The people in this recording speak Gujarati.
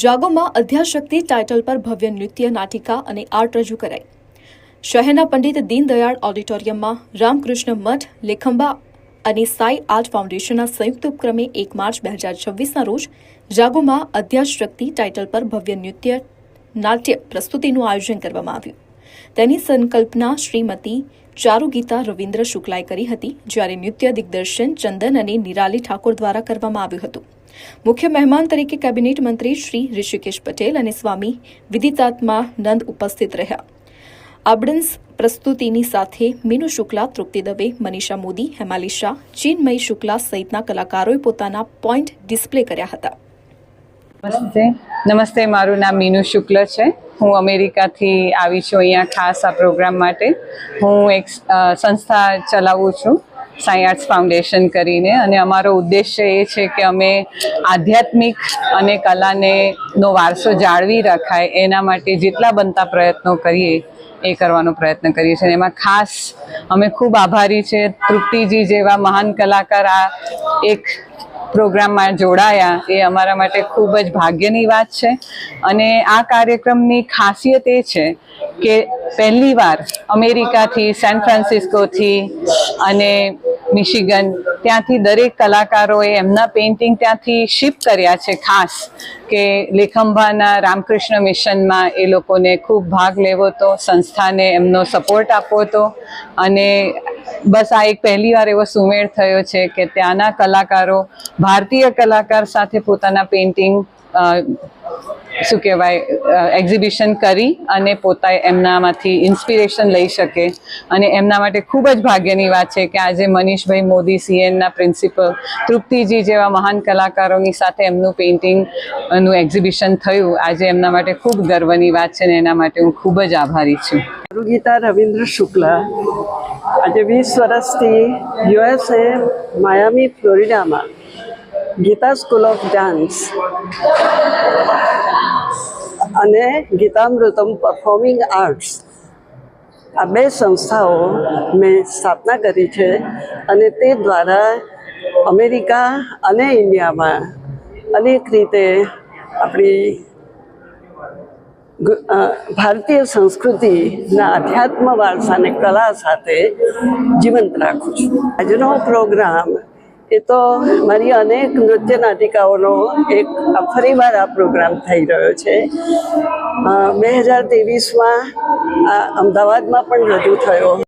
જાગોમાં અધ્યાશક્તિ ટાઇટલ પર ભવ્ય નૃત્ય નાટિકા અને આર્ટ રજૂ કરાઈ। શહેરના પંડિત દીનદયાળ ઓડિટોરિયમમાં રામકૃષ્ણ મઠ, લેખંબા અને સાઈ આર્ટ ફાઉન્ડેશનના સંયુક્ત ઉપક્રમે 1 માર્ચ 2026ના રોજ જાગોમાં અધ્યાશક્તિ ટાઇટલ પર ભવ્ય નૃત્ય નાટ્ય પ્રસ્તુતિનું આયોજન કરવામાં આવ્યું। તેની સંકલ્પના શ્રીમતી ચારુગીતા રવિન્દ્ર શુક્લાએ કરી હતી, જ્યારે નૃત્ય દિગ્દર્શન ચંદન અને નિરાલી ઠાકોર દ્વારા કરવામાં આવ્યું હતું। મુખ્ય મહેમાન તરીકે કેબિનેટ મંત્રી શ્રી ઋષિકેશ પટેલ અને સ્વામી વિદિતાત્માનંદ ઉપસ્થિત રહ્યા। આબડન્સ પ્રસ્તુતિની સાથે મીનુ શુક્લા, તૃપ્તિ દવે, મનીષા મોદી, હેમાલી શાહ, ચિન્મય શુક્લા સહિતના કલાકારોએ પોતાના પોઈન્ટ ડિસ્પ્લે કર્યા હતા। નમસ્તે, મારું નામ મીનુ શુક્લ છે। હું અમેરિકાથી આવી છું અહીંયા ખાસ આ પ્રોગ્રામ માટે। હું એક સંસ્થા ચલાવું છું, સાઈ આર્ટ્સ ફાઉન્ડેશન કરીને, અને અમારો ઉદ્દેશ્ય એ છે કે અમે આધ્યાત્મિક અને કલાને નો વારસો જાળવી રખાય એના માટે જેટલા બનતા પ્રયત્નો કરીએ એ કરવાનો પ્રયત્ન કરીએ છીએ। એમાં ખાસ અમે ખૂબ આભારી છે તૃપ્તિજી જેવા મહાન કલાકાર આ એક પ્રોગ્રામમાં જોડાયા, એ અમારા માટે ખૂબ જ ભાગ્યની વાત છે। અને આ કાર્યક્રમની ખાસિયત એ છે કે પહેલીવાર અમેરિકાથી, સેન ફ્રાન્સિસ્કોથી અને મિશિગન ત્યાંથી દરેક કલાકારોએ એમના પેઇન્ટિંગ ત્યાંથી શિપ કર્યા છે, ખાસ કે લેખંભાના રામકૃષ્ણ મિશનમાં એ લોકોને ખૂબ ભાગ લેવો હતો, સંસ્થાને એમનો સપોર્ટ આપવો હતો। અને બસ આ એક પહેલીવાર એવો સુમેળ થયો છે કે ત્યાંના કલાકારો ભારતીય કલાકાર સાથે પોતાના પેઇન્ટિંગ શું કહેવાય એક્ઝિબિશન કરી અને પોતા એમનામાંથી ઇન્સ્પિરેશન લઈ શકે। અને એમના માટે ખૂબ જ ભાગ્યની વાત છે કે આજે મનીષભાઈ મોદી, CNના પ્રિન્સિપલ, તૃપ્તિજી જેવા મહાન કલાકારોની સાથે એમનું પેઇન્ટિંગનું એક્ઝિબિશન થયું। આજે એમના માટે ખૂબ ગર્વની વાત છે ને એના માટે હું ખૂબ જ આભારી છું। ચારુગીતા રવિન્દ્ર શુક્લા આજે 20 વર્ષથી USA માયામી, ફ્લોરિડામાં ગીતા સ્કૂલ ઓફ ડાન્સ અને ગીતામૃતમ પરફોર્મિંગ આર્ટ્સ આ 2 સંસ્થાઓ મેં સ્થાપના કરી છે। અને તે દ્વારા અમેરિકા અને ઇન્ડિયામાં અનેક રીતે આપણી ભારતીય સંસ્કૃતિના અધ્યાત્મ વારસાને કલા સાથે જીવંત રાખું છું। આજનો પ્રોગ્રામ એ તો મારી અનેક નૃત્ય નાટિકાઓનો એક ફરીવાર આ પ્રોગ્રામ થઈ રહ્યો છે। 2023માં આ અમદાવાદમાં પણ રજૂ થયો।